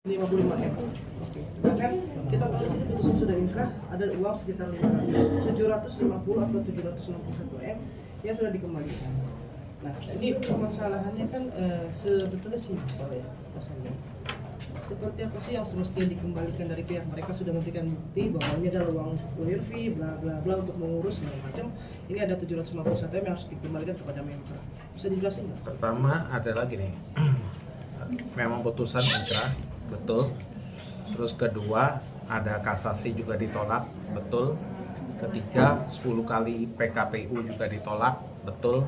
55 M. Oke. Sedangkan kita tahu di sini putusan sudah inkrah ada uang sekitar 750 atau 761 M yang sudah dikembalikan. Nah, ini permasalahannya kan sebetulnya simpel ya, Mas Andi. Seperti apa sih yang semestinya dikembalikan dari pihak mereka sudah memberikan bukti bahwa ini adalah uang lawyer fee bla bla bla untuk mengurus segala macam. Ini ada 751 M yang harus dikembalikan kepada Menpora. Bisa dijelasin nggak? Pertama adalah gini, memang putusan inkrah, betul. Terus kedua, ada kasasi juga ditolak, betul. Ketiga, 10 kali PKPU juga ditolak, betul.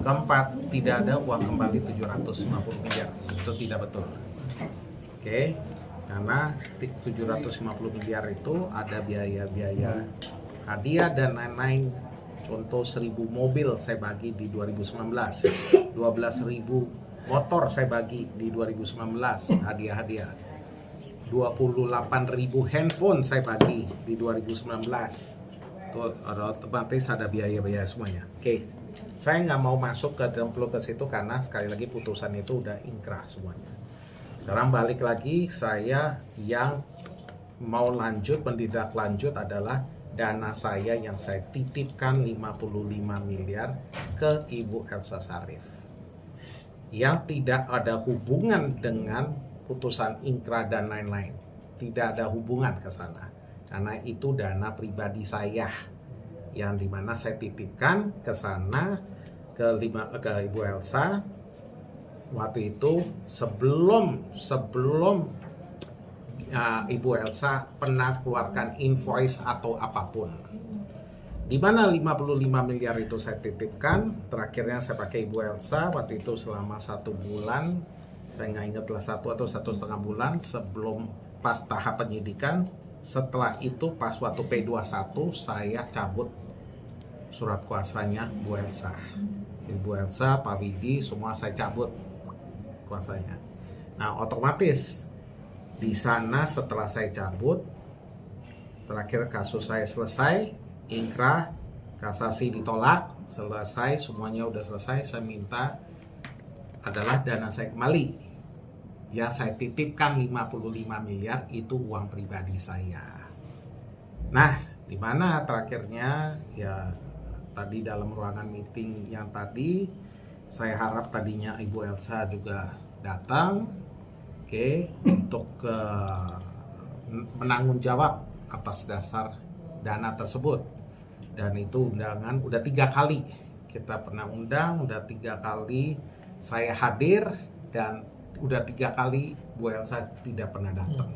Keempat, tidak ada uang kembali 750 miliar, itu tidak betul. Oke, karena 750 miliar itu ada biaya-biaya hadiah dan lain-lain. Contoh 1000 mobil saya bagi di 2019, 12.000 motor saya bagi di 2019 hadiah-hadiah, 28.000 handphone saya bagi di 2019. Itu otomatis ada biaya-biaya semuanya. Oke, saya nggak mau masuk ke situ karena sekali lagi putusan itu udah inkrah semuanya. Sekarang balik lagi, saya yang mau lanjut, mendidak lanjut adalah dana saya yang saya titipkan 55 miliar ke Ibu Elsa Sharif. Yang tidak ada hubungan dengan putusan inkrah dan lain-lain. Tidak ada hubungan ke sana. Karena itu dana pribadi saya. Yang dimana saya titipkan ke sana, ke Ibu Elsa. Waktu itu sebelum Ibu Elsa pernah keluarkan invoice atau apapun. Di mana 55 miliar itu saya titipkan, terakhirnya saya pakai Ibu Elsa waktu itu selama 1 bulan, saya nggak ingat lah 1 atau 1,5 bulan sebelum pas tahap penyidikan. Setelah itu pas waktu P21 saya cabut surat kuasanya Ibu Elsa. Ibu Elsa, Pak Widi, semua saya cabut kuasanya. Nah, otomatis di sana setelah saya cabut, terakhir kasus saya selesai, inkrah, kasasi ditolak, selesai, semuanya udah selesai, saya minta adalah dana saya kembali. Ya, saya titipkan 55 miliar itu uang pribadi saya. Nah, di mana terakhirnya ya tadi dalam ruangan meeting yang tadi saya harap tadinya Ibu Elsa juga datang, oke, untuk menanggung jawab atas dasar dana tersebut. Dan itu undangan udah 3 kali kita pernah undang, udah 3 kali saya hadir, dan udah 3 kali Bu Elsa tidak pernah datang.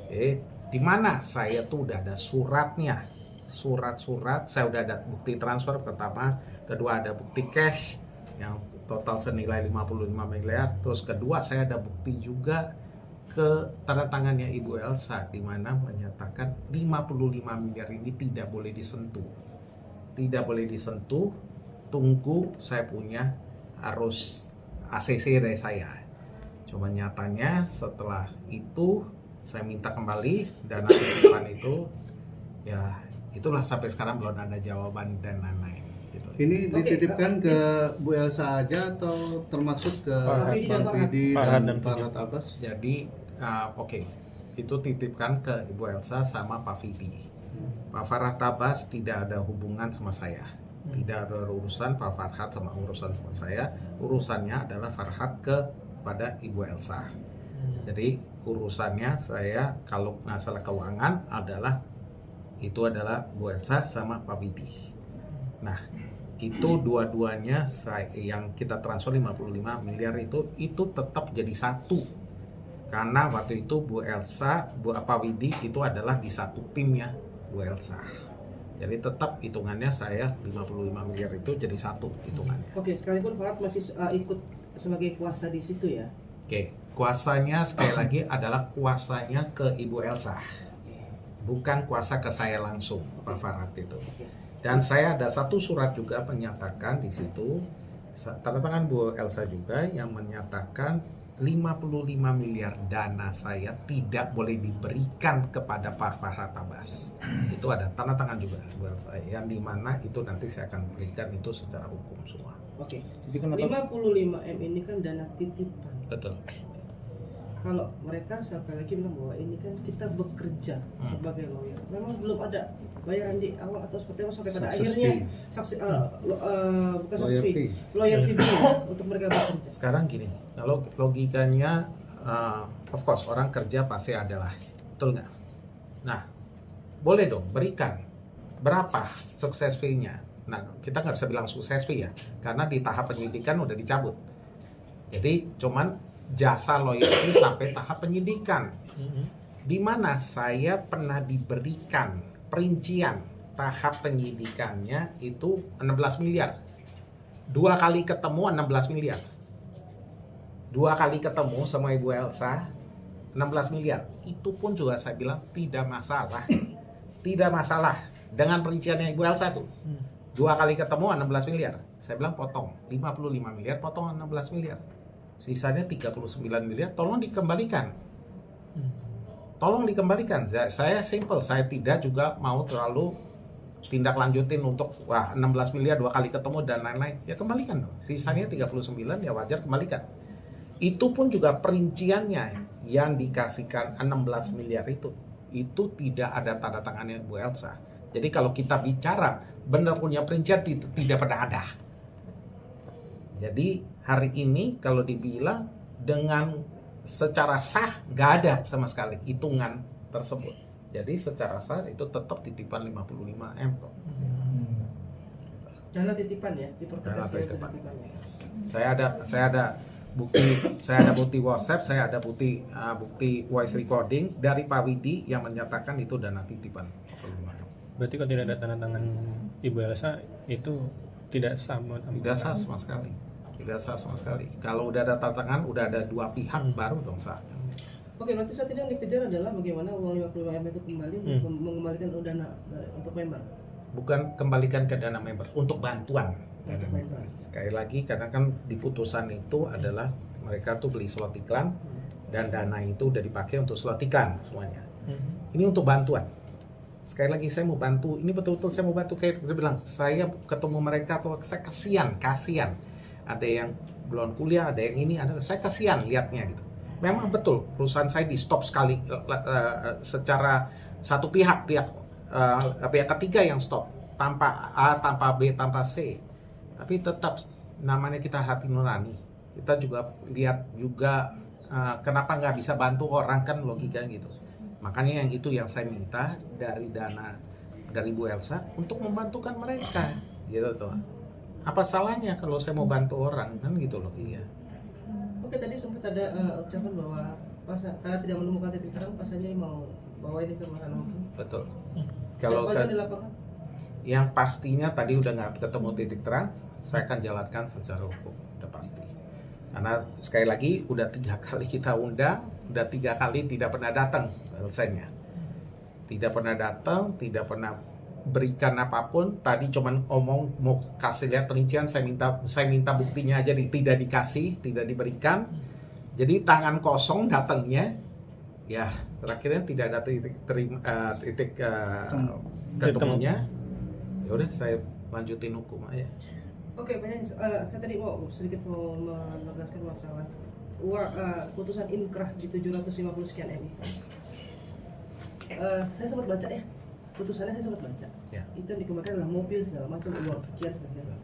Oke, di mana saya tuh udah ada suratnya, surat-surat, saya udah ada bukti transfer pertama, kedua ada bukti cash yang total senilai 55 miliar. Terus kedua saya ada bukti juga ke tanda tangannya Ibu Elsa di mana menyatakan 55 miliar ini tidak boleh disentuh. Tidak boleh disentuh, tunggu saya punya harus ACC dari saya. Cuma nyatanya setelah itu saya minta kembali dana titipan itu, ya itulah sampai sekarang belum ada jawaban dan lain-lain. Gitu. Ini dititipkan ke Bu Elsa aja atau termasuk ke Bang Vidi dan Farhad Abbas? Jadi itu titipkan ke Ibu Elsa sama Pak Vidi. Pak Farhad Abbas tidak ada hubungan sama saya. Tidak ada urusan Pak Farhad sama urusan sama saya. Urusannya adalah Farhad kepada Ibu Elsa. Jadi urusannya saya kalau masalah keuangan adalah Bu Elsa sama Pak Vidi. Nah, itu dua-duanya yang kita transfer 55 miliar itu tetap jadi satu. Karena waktu itu Bu Elsa, Pak Widi itu adalah di satu timnya Bu Elsa. Jadi tetap hitungannya saya 55 miliar itu jadi satu hitungannya. Oke, sekalipun Farhad masih ikut sebagai kuasa di situ ya. Oke, kuasanya sekali lagi adalah kuasanya ke Ibu Elsa. Bukan kuasa ke saya langsung, Pak Farhad itu. Dan saya ada satu surat juga menyatakan di situ, tanda tangan Bu Elsa juga yang menyatakan 55 miliar dana saya tidak boleh diberikan kepada Pak Farhad Abbas. Itu ada tanda tangan juga Bu Elsa, yang dimana itu nanti saya akan berikan itu secara hukum semua. Oke, 55 M ini kan dana titipan. Betul. kalau mereka sekali lagi bilang bahwa ini kan kita bekerja sebagai lawyer, memang belum ada bayaran di awal atau seperti apa sampai pada Success akhirnya fee. bukan Lawyer success fee, fee. lawyer fee untuk mereka bekerja. Sekarang gini, kalau logikanya, of course orang kerja pasti adalah, betul nggak? Nah, boleh dong berikan berapa sukses fee-nya. Nah, kita nggak bisa bilang sukses fee ya, karena di tahap penyidikan udah dicabut. Jadi cuman jasa lawyer fee sampai tahap penyidikan, di mana saya pernah diberikan perincian tahap penyidikannya itu 16 miliar. 2 kali ketemu 16 miliar. 2 kali ketemu sama Ibu Elsa 16 miliar. Itu pun juga saya bilang tidak masalah. Tidak masalah dengan perinciannya Ibu Elsa tuh. 2 kali ketemu 16 miliar. Saya bilang potong 55 miliar, potong 16 miliar. Sisanya 39 miliar, tolong dikembalikan. Tolong dikembalikan. Saya simple, saya tidak juga mau terlalu tindak lanjutin untuk 16 miliar 2 kali ketemu dan lain-lain. Ya kembalikan dong. Sisanya 39 ya wajar kembalikan. Itu pun juga perinciannya yang dikasihkan 16 miliar itu tidak ada tanda tangannya Bu Elsa. Jadi kalau kita bicara benar punya perincian tidak pernah ada. Jadi hari ini kalau dibilang dengan secara sah nggak ada sama sekali hitungan tersebut. Jadi secara sah itu tetap titipan 55M kok. Dana titipan ya, dipertegas ya, Titipan. titipan ya. Saya ada bukti WhatsApp, saya ada bukti voice recording dari Pak Widi yang menyatakan itu dana titipan 55M. Berarti kalau tidak ada tanda tangan Ibu Elsa itu tidak sama? Tidak sah sama sekali. Tidak sah sama sekali. Kalau udah ada tanda tangan, udah ada 2 pihak baru dong sah. Oke, berarti saat ini yang dikejar adalah bagaimana uang 55M itu kembali untuk mengembalikan dana untuk member. Bukan kembalikan ke dana member, untuk bantuan. Untuk member. Sekali lagi karena kan di putusan itu adalah mereka tuh beli slot iklan dan dana itu udah dipakai untuk slot iklan semuanya. Ini untuk bantuan. Sekali lagi saya mau bantu, ini betul-betul saya mau bantu, kayak dia bilang saya ketemu mereka tuh saya kasihan. Ada yang belum kuliah, ada yang ini, saya kasihan lihatnya gitu. Memang betul perusahaan saya di stop sekali secara satu pihak ketiga yang stop, tanpa A, tanpa B, tanpa C. Tapi tetap namanya kita hati nurani. Kita juga lihat juga kenapa nggak bisa bantu orang, kan logikanya gitu. Makanya yang itu yang saya minta dari dana dari Bu Elsa untuk membantukan mereka gitu tuh. Apa salahnya kalau saya mau bantu orang, kan gitu loh. Iya. Oke, tadi sempat ada ucapan bahwa karena tidak menemukan titik terang pasalnya mau bawa ini ke mahkamah. Betul. Kalau di lapangan? Yang pastinya tadi udah nggak ketemu titik terang, saya akan jalankan secara hukum, udah pasti. Karena sekali lagi udah 3 kali kita undang, udah 3 kali tidak pernah datang selesainya. Tidak pernah datang, tidak pernah berikan apapun. Tadi cuman ngomong mau kasih lihat perincian, saya minta buktinya aja tidak dikasih, tidak diberikan. Jadi tangan kosong datangnya. Ya, terakhirnya tidak ada titik ketemunya. Ya udah saya lanjutin hukum aja. Oke, saya tadi mau sedikit menegaskan masalah putusan inkrah di 750 sekian ini. Saya sempat baca ya, putusannya saya sempat baca. Ya. Itu yang dikembalikan adalah mobil segala macam, uang sekian segala.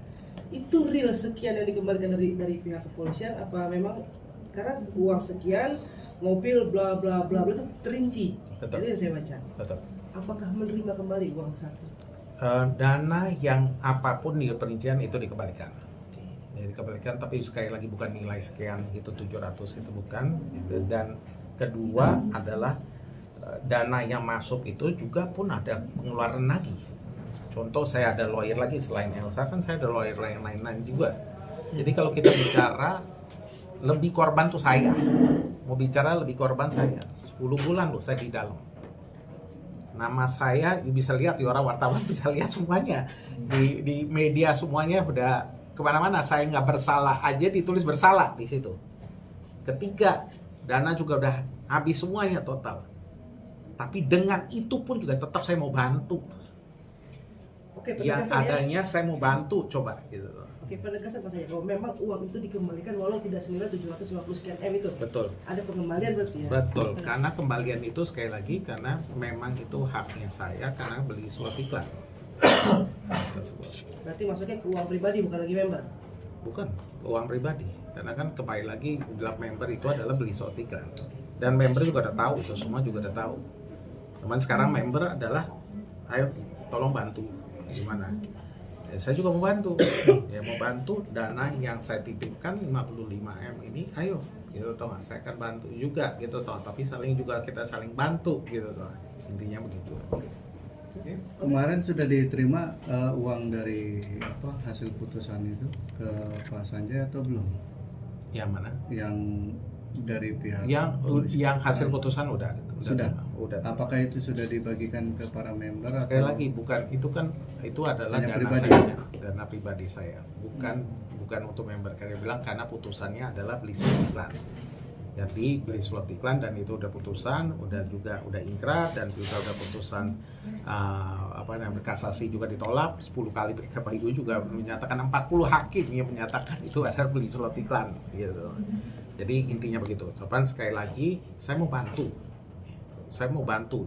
Itu real sekian yang dikembalikan dari pihak kepolisian, apa memang karena uang sekian, mobil bla bla bla itu terinci. Betul. Jadi yang saya baca. Betul. Apakah menerima kembali uang satu? Dana yang apapun di perincian itu dikembalikan. Ya, dikembalikan, tapi sekali lagi bukan nilai sekian itu 700 itu bukan. Gitu. Dan kedua adalah dana yang masuk itu juga pun ada pengeluaran lagi. Contoh saya ada lawyer lagi selain Elsa, kan saya ada lawyer yang lain-lain juga. Jadi kalau kita bicara lebih korban tuh saya. Mau bicara lebih korban saya. 10 bulan loh saya di dalam. Nama saya bisa lihat di orang wartawan bisa lihat semuanya di media semuanya udah kemana-mana. Saya nggak bersalah aja ditulis bersalah di situ. Ketiga, dana juga udah habis semuanya total. Tapi dengan itu pun juga tetap saya mau bantu. Oke, Yang penegasan ya. adanya saya mau bantu coba gitu. Oke, penegasan Pak Sanjay bahwa memang uang itu dikembalikan walau tidak senilai 750 sekian M itu. Betul. Ada pengembalian berarti ya? Betul, karena kembalian itu sekali lagi karena memang itu haknya saya karena beli slot iklan. Berarti maksudnya ke uang pribadi bukan lagi member? Bukan uang pribadi, karena kan kembali lagi dalam member itu adalah beli slot iklan. Dan member juga udah tahu, itu semua juga udah tahu. Cuman sekarang member adalah, ayo tolong bantu gimana? Ya, saya juga mau bantu, ya mau bantu dana yang saya titipkan 55M ini, ayo gitu toh, saya akan bantu juga gitu toh, tapi kita saling bantu gitu toh, intinya begitu. Kemarin sudah diterima uang dari hasil putusan itu ke Pak Sanjay atau belum? Yang mana? Yang dari pihak yang hasil putusan udah. Apakah itu sudah dibagikan ke para member? Sekali atau? lagi bukan itu adalah Hanya dana pribadi? dana pribadi saya, bukan untuk member. Karena bilang karena putusannya adalah beli slot iklan. Jadi beli slot iklan dan itu udah putusan, udah ingkrah dan juga udah putusan kasasi juga ditolak 10 kali. Itu juga menyatakan 40 hakim yang menyatakan itu adalah beli slot iklan gitu. Jadi intinya begitu. Coba sekali lagi saya mau bantu.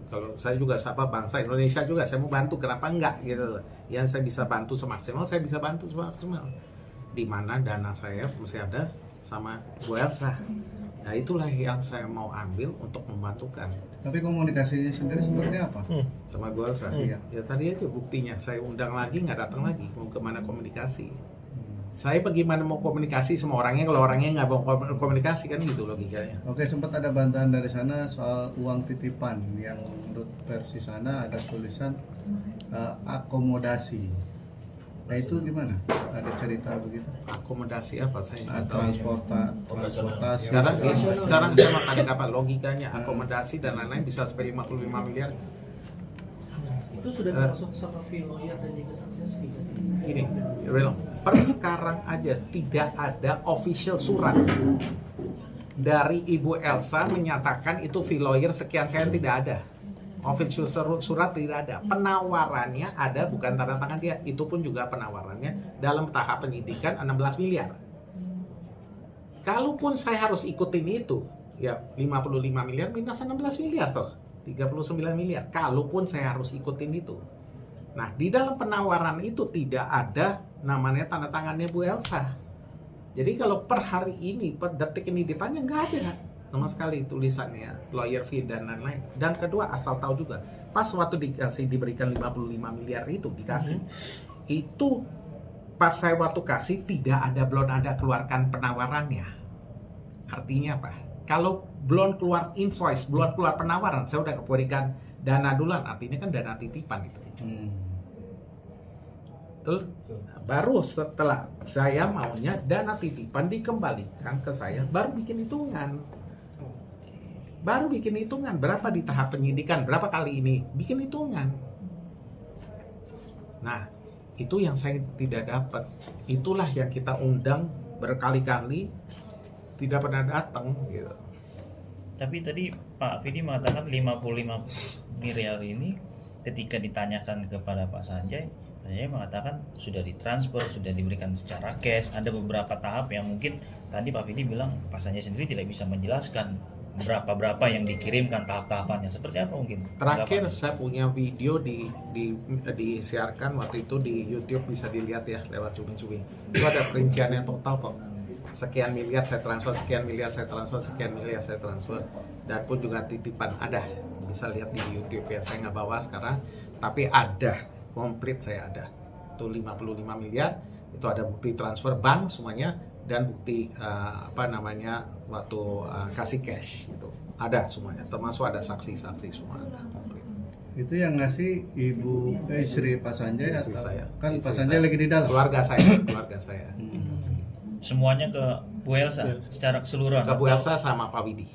Kalau saya juga bangsa Indonesia juga saya mau bantu. Kenapa enggak gitu? Yang saya bisa bantu semaksimal saya bisa bantu semaksimal. Di mana dana saya masih ada sama Bu Elsa. Nah itulah yang saya mau ambil untuk membantukan. Tapi komunikasinya sendiri seperti apa? Sama Bu Elsa? Iya. Ya tadi aja buktinya. Saya undang lagi nggak datang lagi. Mau kemana komunikasi? Saya bagaimana mau komunikasi sama orangnya kalau orangnya nggak mau komunikasi, kan gitu logikanya. Oke, sempat ada bantahan dari sana soal uang titipan yang menurut versi sana ada tulisan akomodasi. Nah itu gimana? Ada cerita begitu? Akomodasi apa? Saya nggak tahu. Transportasi. Sekarang saya makan apa logikanya akomodasi dan lain-lain bisa sampai 55 miliar. Itu sudah termasuk sama fee lawyer dan juga success fee. Gini, real. Per sekarang aja tidak ada official surat dari Ibu Elsa menyatakan itu fee lawyer sekian sekian, tidak ada. Official surat tidak ada. Penawarannya ada, bukan tanda tangan dia. Itu pun juga penawarannya dalam tahap penyidikan 16 miliar. Kalaupun saya harus ikutin itu, ya 55 miliar minus 16 miliar toh. 39 miliar. Kalaupun saya harus ikutin itu. Nah, di dalam penawaran itu tidak ada namanya tanda tangannya Bu Elsa. Jadi kalau per hari ini, per detik ini ditanya, nggak ada sama sekali tulisannya lawyer fee dan lain-lain. Dan kedua, asal tahu juga, pas waktu diberikan 55 miliar itu dikasih, itu pas saya waktu kasih belum ada keluarkan penawarannya. Artinya apa? Kalau belum keluar invoice, belum keluar penawaran, saya udah berikan dana duluan, artinya kan dana titipan itu. Terus baru setelah saya maunya dana titipan dikembalikan ke saya, baru bikin hitungan. Berapa di tahap penyidikan, berapa kali ini, bikin hitungan. Nah, itu yang saya tidak dapat. Itulah yang kita undang berkali-kali, tidak pernah datang gitu. Tapi tadi Pak Fidi mengatakan 55 miliar ini ketika ditanyakan kepada Pak Sanjay mengatakan sudah ditransfer, sudah diberikan secara cash. Ada beberapa tahap yang mungkin tadi Pak Fidi bilang Pak Sanjay sendiri tidak bisa menjelaskan berapa yang dikirimkan tahap-tahapannya. Seperti apa mungkin? Terakhir saya punya video disiarkan waktu itu di YouTube, bisa dilihat ya lewat cumi-cumi. Itu ada perinciannya total kok. Sekian miliar saya transfer, sekian miliar saya transfer, sekian miliar saya transfer, dan pun juga titipan ada, bisa lihat di YouTube ya. Saya nggak bawa sekarang, tapi ada komplit, saya ada itu 55 miliar. Itu ada bukti transfer bank semuanya dan bukti waktu kasih cash itu ada semuanya, termasuk ada saksi-saksi semua ada komplit. Itu yang ngasih istri Pak Sanjay atau saya. Kan Pak Sanjay lagi di dalam? Keluarga saya. Semuanya ke Bu Elsa secara keseluruhan? Ke Bu Elsa sama Pak Widi.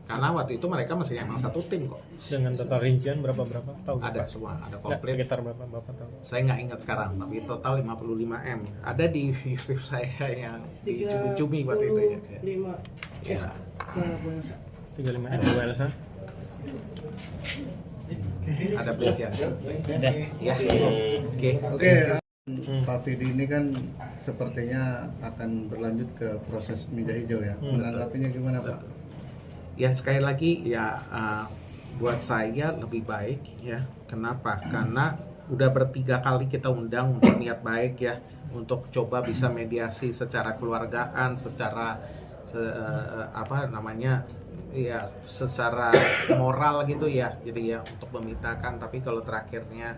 Karena waktu itu mereka masih emang satu tim kok. Dengan total rincian berapa tahu? Ada semua, ada komplit. Sekitar berapa Bapak tahu? Saya nggak ingat sekarang, tapi total 55M. Ada di YouTube saya yang di cumi-cumi waktu itu ya. 5 Ya. 35 Bu Elsa. Ada perincian. Sudah. Ya. Oke. Oke. Pak Fidi ini kan sepertinya akan berlanjut ke proses meja hijau ya. Menanggapinya gimana Pak? Ya sekali lagi ya buat saya lebih baik ya. Kenapa? Karena udah bertiga kali kita undang untuk niat baik ya, untuk coba bisa mediasi secara keluargaan, secara ya secara moral gitu ya. Jadi ya untuk memintakan, tapi kalau terakhirnya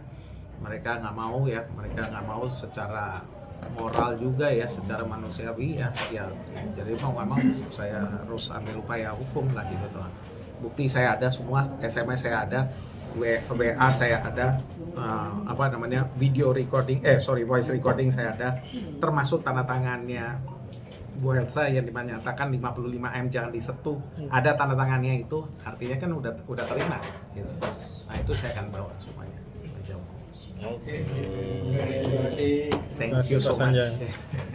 mereka nggak mau ya, mereka nggak mau secara moral juga ya, secara manusiawi ya, jadi mau nggak mau saya harus ambil upaya hukum lah gitu tuh. Bukti saya ada semua, SMS saya ada, WA saya ada, video recording, voice recording saya ada, termasuk tanda tangannya Bu Elsa yang dinyatakan 55M jangan disentuh, ada tanda tangannya itu, artinya kan udah terima gitu. Nah itu saya akan bawa semuanya. Oke. Thank you so Pak Sanjay. much.